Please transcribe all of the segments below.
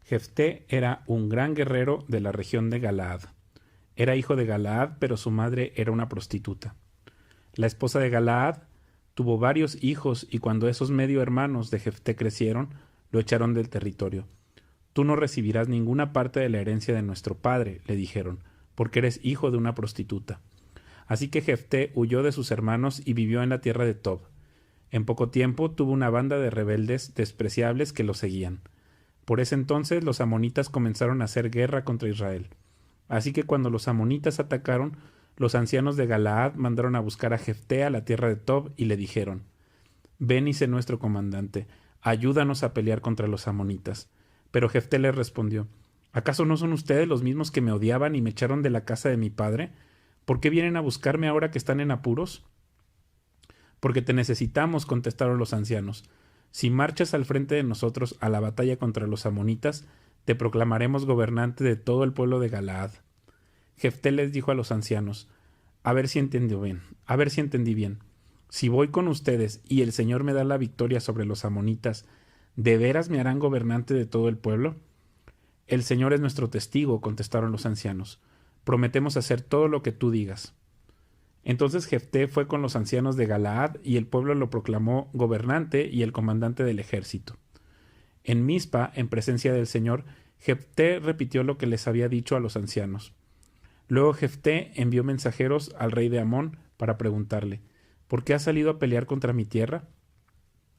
Jefté era un gran guerrero de la región de Galaad. Era hijo de Galaad, pero su madre era una prostituta. La esposa de Galaad tuvo varios hijos y cuando esos medio hermanos de Jefté crecieron, lo echaron del territorio. Tú no recibirás ninguna parte de la herencia de nuestro padre, le dijeron, porque eres hijo de una prostituta. Así que Jefté huyó de sus hermanos y vivió en la tierra de Tob. En poco tiempo tuvo una banda de rebeldes despreciables que lo seguían. Por ese entonces los amonitas comenzaron a hacer guerra contra Israel. Así que cuando los amonitas atacaron, los ancianos de Galaad mandaron a buscar a Jefté a la tierra de Tob y le dijeron: Ven y sé nuestro comandante, ayúdanos a pelear contra los amonitas. Pero Jefté les respondió: ¿Acaso no son ustedes los mismos que me odiaban y me echaron de la casa de mi padre? ¿Por qué vienen a buscarme ahora que están en apuros? Porque te necesitamos, contestaron los ancianos. Si marchas al frente de nosotros a la batalla contra los amonitas, te proclamaremos gobernante de todo el pueblo de Galaad. Jefté les dijo a los ancianos: a ver si entendí bien. Si voy con ustedes y el Señor me da la victoria sobre los amonitas, ¿de veras me harán gobernante de todo el pueblo? El Señor es nuestro testigo, contestaron los ancianos. Prometemos hacer todo lo que tú digas. Entonces Jefté fue con los ancianos de Galaad y el pueblo lo proclamó gobernante y el comandante del ejército. En Mizpa, en presencia del Señor, Jefté repitió lo que les había dicho a los ancianos. Luego Jefté envió mensajeros al rey de Amón para preguntarle: ¿por qué has salido a pelear contra mi tierra?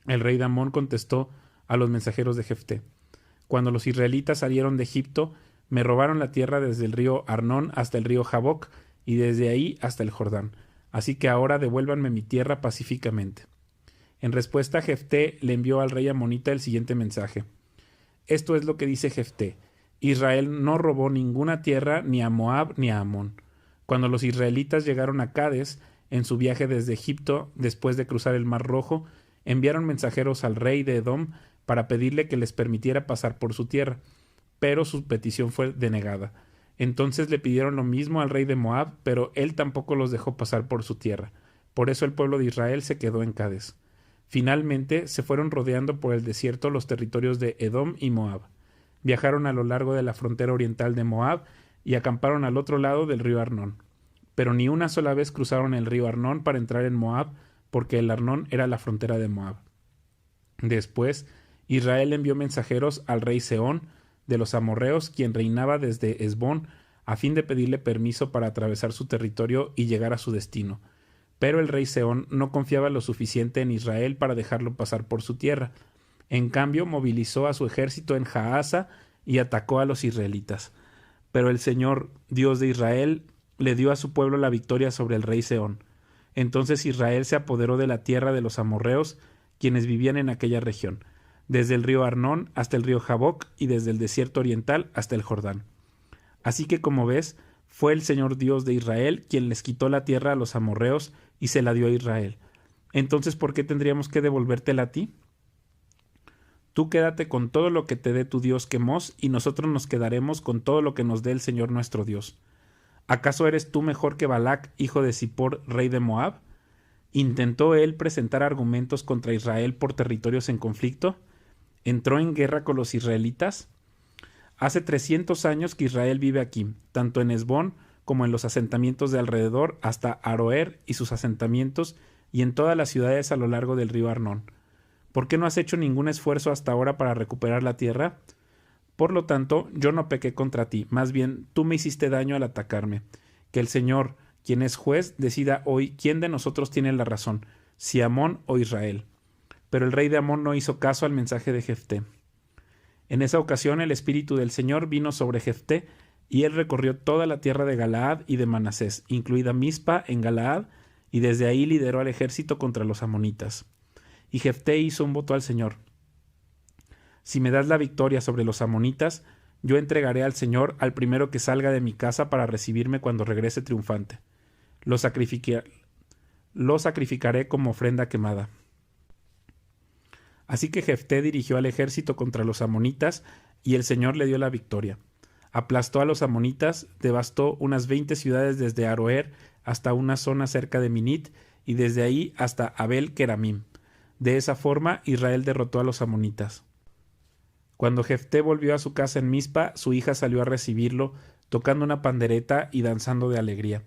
El rey de Amón contestó a los mensajeros de Jefté: Cuando los israelitas salieron de Egipto, me robaron la tierra desde el río Arnón hasta el río Jaboc y desde ahí hasta el Jordán. Así que ahora devuélvanme mi tierra pacíficamente. En respuesta, Jefté le envió al rey amonita el siguiente mensaje: Esto es lo que dice Jefté: Israel no robó ninguna tierra ni a Moab ni a Amón. Cuando los israelitas llegaron a Cades, en su viaje desde Egipto, después de cruzar el Mar Rojo, enviaron mensajeros al rey de Edom para pedirle que les permitiera pasar por su tierra, pero su petición fue denegada. Entonces le pidieron lo mismo al rey de Moab, pero él tampoco los dejó pasar por su tierra. Por eso el pueblo de Israel se quedó en Cades. Finalmente se fueron rodeando por el desierto los territorios de Edom y Moab. Viajaron a lo largo de la frontera oriental de Moab y acamparon al otro lado del río Arnón. Pero ni una sola vez cruzaron el río Arnón para entrar en Moab, porque el Arnón era la frontera de Moab. Después, Israel envió mensajeros al rey Sehón de los amorreos, quien reinaba desde Hesbón, a fin de pedirle permiso para atravesar su territorio y llegar a su destino. Pero el rey Sehón no confiaba lo suficiente en Israel para dejarlo pasar por su tierra. En cambio, movilizó a su ejército en Jaasa y atacó a los israelitas. Pero el Señor, Dios de Israel, le dio a su pueblo la victoria sobre el rey Sehón. Entonces Israel se apoderó de la tierra de los amorreos, quienes vivían en aquella región, desde el río Arnón hasta el río Jaboc y desde el desierto oriental hasta el Jordán. Así que, como ves, fue el Señor Dios de Israel quien les quitó la tierra a los amorreos y se la dio a Israel. Entonces, ¿por qué tendríamos que devolvértela a ti? Tú quédate con todo lo que te dé tu Dios Quemos, y nosotros nos quedaremos con todo lo que nos dé el Señor nuestro Dios. ¿Acaso eres tú mejor que Balac, hijo de Zippor, rey de Moab? ¿Intentó él presentar argumentos contra Israel por territorios en conflicto? ¿Entró en guerra con los israelitas? Hace 300 años que Israel vive aquí, tanto en Hesbón como en los asentamientos de alrededor, hasta Aroer y sus asentamientos, y en todas las ciudades a lo largo del río Arnón. ¿Por qué no has hecho ningún esfuerzo hasta ahora para recuperar la tierra? Por lo tanto, yo no pequé contra ti, más bien tú me hiciste daño al atacarme. Que el Señor, quien es juez, decida hoy quién de nosotros tiene la razón, si Amón o Israel. Pero el rey de Amón no hizo caso al mensaje de Jefté. En esa ocasión el espíritu del Señor vino sobre Jefté, y él recorrió toda la tierra de Galaad y de Manasés, incluida Mizpa en Galaad, y desde ahí lideró al ejército contra los amonitas. Y Jefté hizo un voto al Señor: si me das la victoria sobre los amonitas, yo entregaré al Señor al primero que salga de mi casa para recibirme cuando regrese triunfante. Lo sacrificaré como ofrenda quemada. Así que Jefté dirigió al ejército contra los amonitas, y el Señor le dio la victoria. Aplastó a los amonitas, devastó unas 20 ciudades desde Aroer hasta una zona cerca de Minit, y desde ahí hasta Abel Keramim. De esa forma Israel derrotó a los amonitas. Cuando Jefté volvió a su casa en Mizpa, su hija salió a recibirlo, tocando una pandereta y danzando de alegría.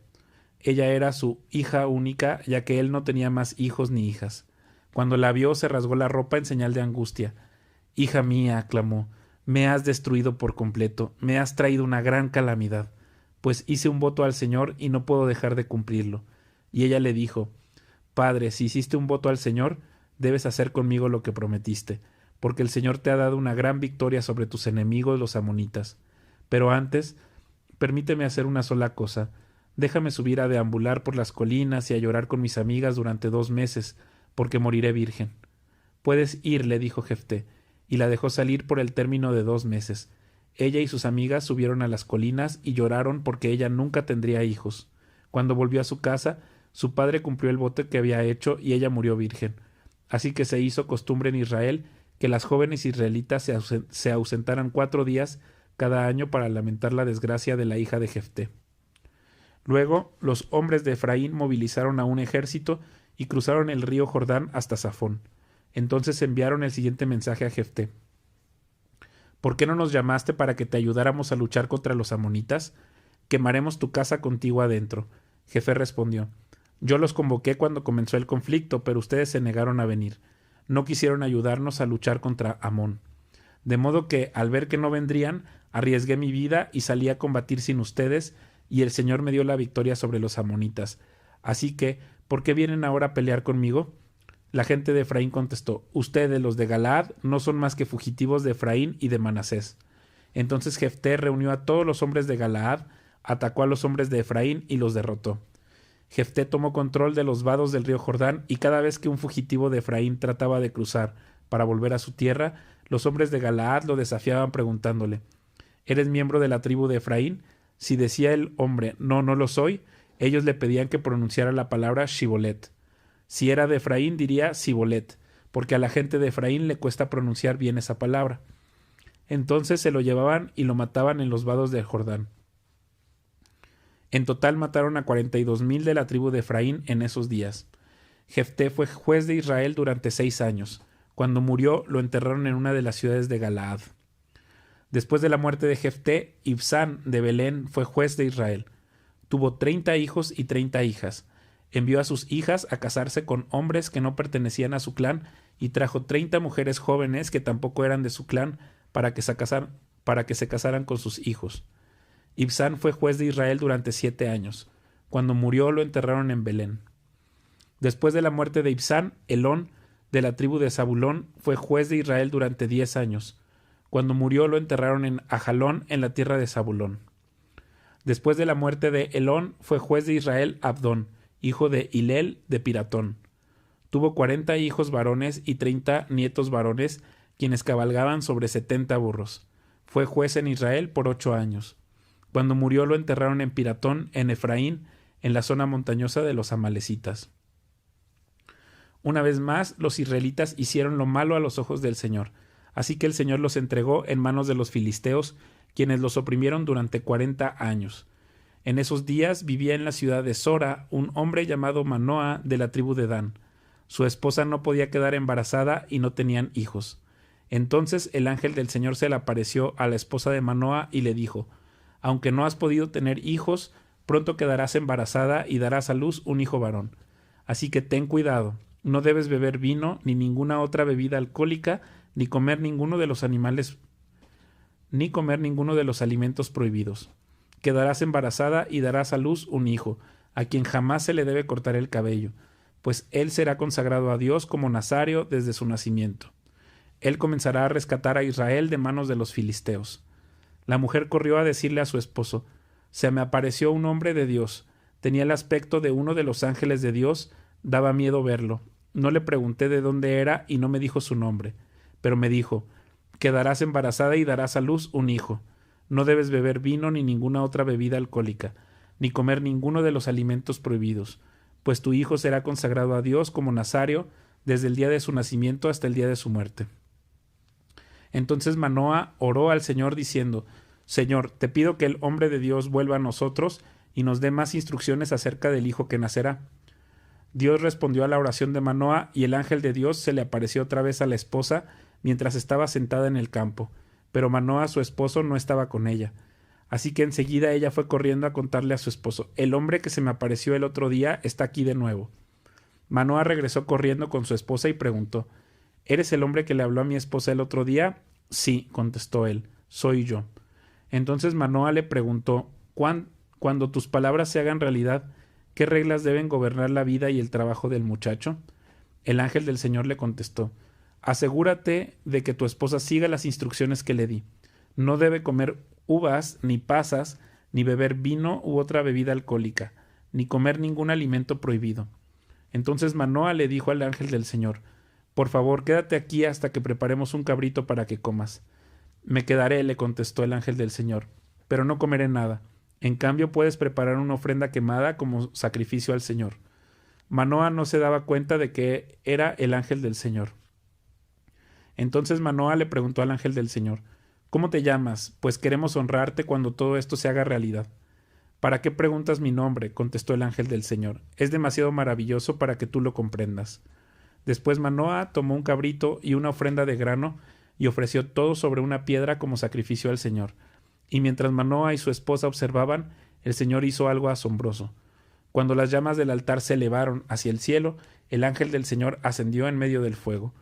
Ella era su hija única, ya que él no tenía más hijos ni hijas. Cuando la vio, se rasgó la ropa en señal de angustia. «Hija mía», clamó, «me has destruido por completo, me has traído una gran calamidad, pues hice un voto al Señor y no puedo dejar de cumplirlo». Y ella le dijo: «Padre, si hiciste un voto al Señor, debes hacer conmigo lo que prometiste, porque el Señor te ha dado una gran victoria sobre tus enemigos los amonitas. Pero antes, permíteme hacer una sola cosa. Déjame subir a deambular por las colinas y a llorar con mis amigas durante 2 meses, porque moriré virgen». «Puedes ir», le dijo Jefté, y la dejó salir por el término de 2 meses. Ella y sus amigas subieron a las colinas y lloraron porque ella nunca tendría hijos. Cuando volvió a su casa, su padre cumplió el voto que había hecho y ella murió virgen. Así que se hizo costumbre en Israel que las jóvenes israelitas se ausentaran 4 días cada año para lamentar la desgracia de la hija de Jefté. Luego los hombres de Efraín movilizaron a un ejército y cruzaron el río Jordán hasta Safón. Entonces enviaron el siguiente mensaje a Jefté: «¿Por qué no nos llamaste para que te ayudáramos a luchar contra los amonitas? Quemaremos tu casa contigo adentro». Jefté respondió: «Yo los convoqué cuando comenzó el conflicto, pero ustedes se negaron a venir. No quisieron ayudarnos a luchar contra Amón. De modo que, al ver que no vendrían, arriesgué mi vida y salí a combatir sin ustedes, y el Señor me dio la victoria sobre los amonitas. Así que, ¿por qué vienen ahora a pelear conmigo?». La gente de Efraín contestó: «Ustedes, los de Galaad, no son más que fugitivos de Efraín y de Manasés». Entonces Jefté reunió a todos los hombres de Galaad, atacó a los hombres de Efraín y los derrotó. Jefté tomó control de los vados del río Jordán, y cada vez que un fugitivo de Efraín trataba de cruzar para volver a su tierra, los hombres de Galaad lo desafiaban preguntándole: «¿Eres miembro de la tribu de Efraín?». Si decía el hombre: «No, no lo soy», ellos le pedían que pronunciara la palabra Shibolet. Si era de Efraín, diría Sibolet, porque a la gente de Efraín le cuesta pronunciar bien esa palabra. Entonces se lo llevaban y lo mataban en los vados del Jordán. En total mataron a 42,000 de la tribu de Efraín en esos días. Jefté fue juez de Israel durante 6 años. Cuando murió, lo enterraron en una de las ciudades de Galaad. Después de la muerte de Jefté, Ibsán de Belén fue juez de Israel. Tuvo 30 hijos y 30 hijas. Envió a sus hijas a casarse con hombres que no pertenecían a su clan y trajo 30 mujeres jóvenes que tampoco eran de su clan para que se casaran con sus hijos. Ibsán fue juez de Israel durante 7 años. Cuando murió, lo enterraron en Belén. Después de la muerte de Ibsán, Elón, de la tribu de Zabulón, fue juez de Israel durante 10 años. Cuando murió, lo enterraron en Ajalón, en la tierra de Zabulón. Después de la muerte de Elón, fue juez de Israel Abdón, hijo de Hilel de Piratón. Tuvo 40 hijos varones y 30 nietos varones, quienes cabalgaban sobre 70 burros. Fue juez en Israel por 8 años. Cuando murió, lo enterraron en Piratón, en Efraín, en la zona montañosa de los amalecitas. Una vez más, los israelitas hicieron lo malo a los ojos del Señor. Así que el Señor los entregó en manos de los filisteos, quienes los oprimieron durante 40 años. En esos días vivía en la ciudad de Sora un hombre llamado Manoa de la tribu de Dan. Su esposa no podía quedar embarazada y no tenían hijos. Entonces el ángel del Señor se le apareció a la esposa de Manoa y le dijo: «Aunque no has podido tener hijos, pronto quedarás embarazada y darás a luz un hijo varón. Así que ten cuidado, no debes beber vino ni ninguna otra bebida alcohólica, ni comer ninguno de los alimentos prohibidos. Quedarás embarazada y darás a luz un hijo, a quien jamás se le debe cortar el cabello, pues él será consagrado a Dios como nazario desde su nacimiento. Él comenzará a rescatar a Israel de manos de los filisteos». La mujer corrió a decirle a su esposo: «Se me apareció un hombre de Dios. Tenía el aspecto de uno de los ángeles de Dios. Daba miedo verlo. No le pregunté de dónde era y no me dijo su nombre. Pero me dijo: quedarás embarazada y darás a luz un hijo. No debes beber vino ni ninguna otra bebida alcohólica, ni comer ninguno de los alimentos prohibidos, pues tu hijo será consagrado a Dios como nazario desde el día de su nacimiento hasta el día de su muerte». Entonces Manoa oró al Señor diciendo: «Señor, te pido que el hombre de Dios vuelva a nosotros y nos dé más instrucciones acerca del hijo que nacerá». Dios respondió a la oración de Manoa y el ángel de Dios se le apareció otra vez a la esposa mientras estaba sentada en el campo. pero Manoa, su esposo, no estaba con ella. Así que enseguida ella fue corriendo a contarle a su esposo: el hombre que se me apareció el otro día está aquí de nuevo. Manoa regresó corriendo con su esposa y preguntó: ¿eres el hombre que le habló a mi esposa el otro día? Sí, contestó él, soy yo. Entonces Manoa le preguntó: cuando tus palabras se hagan realidad, ¿qué reglas deben gobernar la vida y el trabajo del muchacho? El ángel del Señor le contestó: asegúrate de que tu esposa siga las instrucciones que le di. No debe comer uvas, ni pasas, ni beber vino u otra bebida alcohólica, ni comer ningún alimento prohibido. Entonces Manoa le dijo al ángel del Señor: por favor, quédate aquí hasta que preparemos un cabrito para que comas. Me quedaré, le contestó el ángel del Señor, pero no comeré nada. En cambio, puedes preparar una ofrenda quemada como sacrificio al Señor. Manoa no se daba cuenta de que era el ángel del Señor. Entonces Manoa le preguntó al ángel del Señor: ¿cómo te llamas? Pues queremos honrarte cuando todo esto se haga realidad. ¿Para qué preguntas mi nombre? Contestó el ángel del Señor. Es demasiado maravilloso para que tú lo comprendas. Después Manoa tomó un cabrito y una ofrenda de grano y ofreció todo sobre una piedra como sacrificio al Señor. Y mientras Manoa y su esposa observaban, el Señor hizo algo asombroso. Cuando las llamas del altar se elevaron hacia el cielo, el ángel del Señor ascendió en medio del fuego.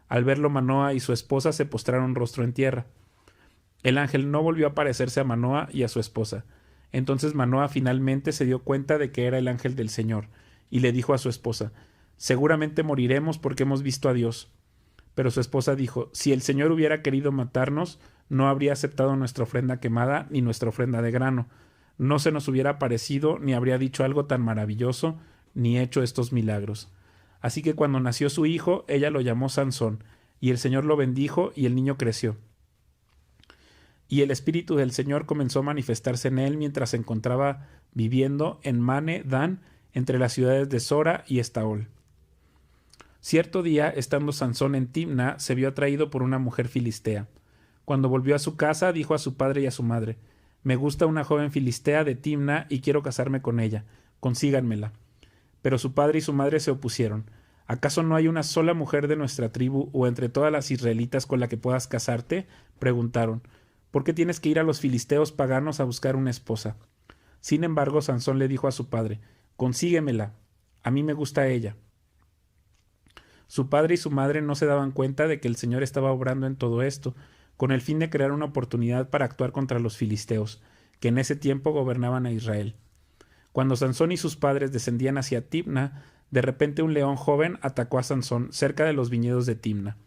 Al verlo, Manoa y su esposa se postraron rostro en tierra. El ángel no volvió a parecerse a Manoa y a su esposa. Entonces Manoa finalmente se dio cuenta de que era el ángel del Señor, y le dijo a su esposa: seguramente moriremos porque hemos visto a Dios. Pero su esposa dijo: si el Señor hubiera querido matarnos, no habría aceptado nuestra ofrenda quemada ni nuestra ofrenda de grano. No se nos hubiera aparecido, ni habría dicho algo tan maravilloso, ni hecho estos milagros. Así que cuando nació su hijo, ella lo llamó Sansón, y el Señor lo bendijo, y el niño creció. Y el Espíritu del Señor comenzó a manifestarse en él mientras se encontraba viviendo en Mane Dan, entre las ciudades de Sora y Estaol. Cierto día, estando Sansón en Timna, se vio atraído por una mujer filistea. Cuando volvió a su casa, dijo a su padre y a su madre: me gusta una joven filistea de Timna y quiero casarme con ella. Consíganmela. Pero su padre y su madre se opusieron. ¿Acaso no hay una sola mujer de nuestra tribu o entre todas las israelitas con la que puedas casarte? Preguntaron. ¿Por qué tienes que ir a los filisteos paganos a buscar una esposa? Sin embargo, Sansón le dijo a su padre: consíguemela. A mí me gusta ella. Su padre y su madre no se daban cuenta de que el Señor estaba obrando en todo esto, con el fin de crear una oportunidad para actuar contra los filisteos, que en ese tiempo gobernaban a Israel. Cuando Sansón y sus padres descendían hacia Timna, de repente un león joven atacó a Sansón cerca de los viñedos de Timna.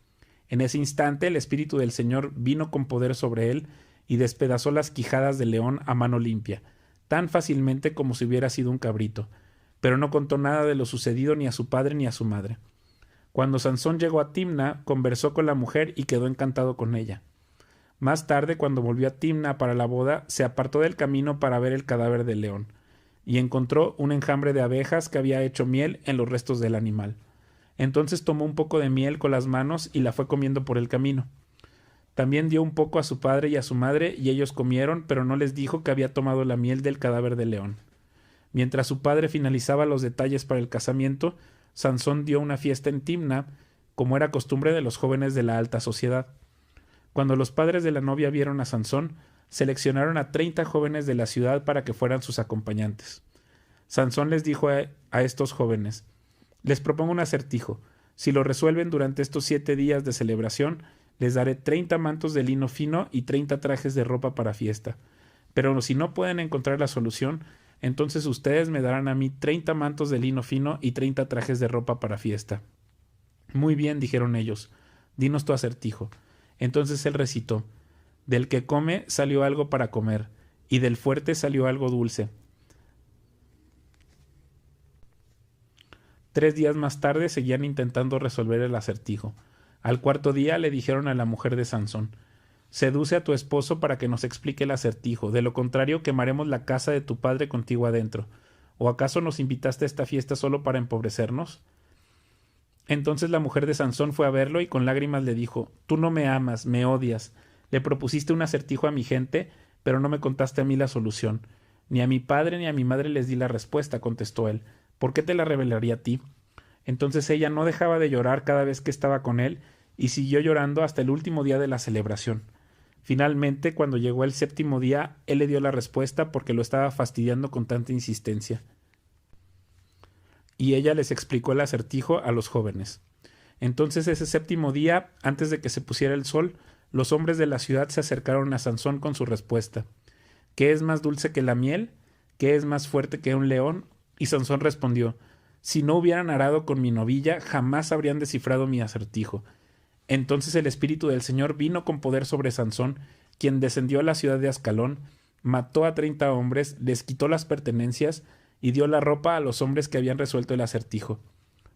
En ese instante el Espíritu del Señor vino con poder sobre él y despedazó las quijadas del león a mano limpia, tan fácilmente como si hubiera sido un cabrito, pero no contó nada de lo sucedido ni a su padre ni a su madre. Cuando Sansón llegó a Timna, conversó con la mujer y quedó encantado con ella. Más tarde, cuando volvió a Timna para la boda, se apartó del camino para ver el cadáver del león, y encontró un enjambre de abejas que había hecho miel en los restos del animal. Entonces tomó un poco de miel con las manos y la fue comiendo por el camino. También dio un poco a su padre y a su madre, y ellos comieron, pero no les dijo que había tomado la miel del cadáver del león. Mientras su padre finalizaba los detalles para el casamiento, Sansón dio una fiesta en Timna, como era costumbre de los jóvenes de la alta sociedad. Cuando los padres de la novia vieron a Sansón, seleccionaron a 30 jóvenes de la ciudad para que fueran sus acompañantes. Sansón les dijo a estos jóvenes: les propongo un acertijo. Si lo resuelven durante estos 7 días de celebración, les daré 30 mantos de lino fino y 30 trajes de ropa para fiesta. Pero si no pueden encontrar la solución, entonces ustedes me darán a mí 30 mantos de lino fino y 30 trajes de ropa para fiesta. Muy bien, dijeron ellos, dinos tu acertijo. Entonces él recitó: del que come salió algo para comer, y del fuerte salió algo dulce. 3 días más tarde seguían intentando resolver el acertijo. Al 4.º día le dijeron a la mujer de Sansón: seduce a tu esposo para que nos explique el acertijo, de lo contrario quemaremos la casa de tu padre contigo adentro. ¿O acaso nos invitaste a esta fiesta solo para empobrecernos? Entonces la mujer de Sansón fue a verlo y con lágrimas le dijo: tú no me amas, me odias. Le propusiste un acertijo a mi gente, pero no me contaste a mí la solución. Ni a mi padre ni a mi madre les di la respuesta, contestó él. ¿Por qué te la revelaría a ti? Entonces ella no dejaba de llorar cada vez que estaba con él y siguió llorando hasta el último día de la celebración. Finalmente, cuando llegó el séptimo día, él le dio la respuesta porque lo estaba fastidiando con tanta insistencia. Y ella les explicó el acertijo a los jóvenes. Entonces ese séptimo día, antes de que se pusiera el sol, los hombres de la ciudad se acercaron a Sansón con su respuesta. ¿Qué es más dulce que la miel? ¿Qué es más fuerte que un león? Y Sansón respondió, si no hubieran arado con mi novilla, jamás habrían descifrado mi acertijo. Entonces el Espíritu del Señor vino con poder sobre Sansón, quien descendió a la ciudad de Ascalón, mató a 30 hombres, les quitó las pertenencias y dio la ropa a los hombres que habían resuelto el acertijo.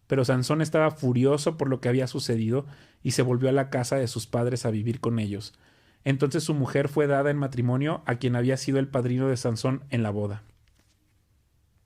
Pero Sansón estaba furioso por lo que había sucedido y se volvió a la casa de sus padres a vivir con ellos. Entonces su mujer fue dada en matrimonio a quien había sido el padrino de Sansón en la boda.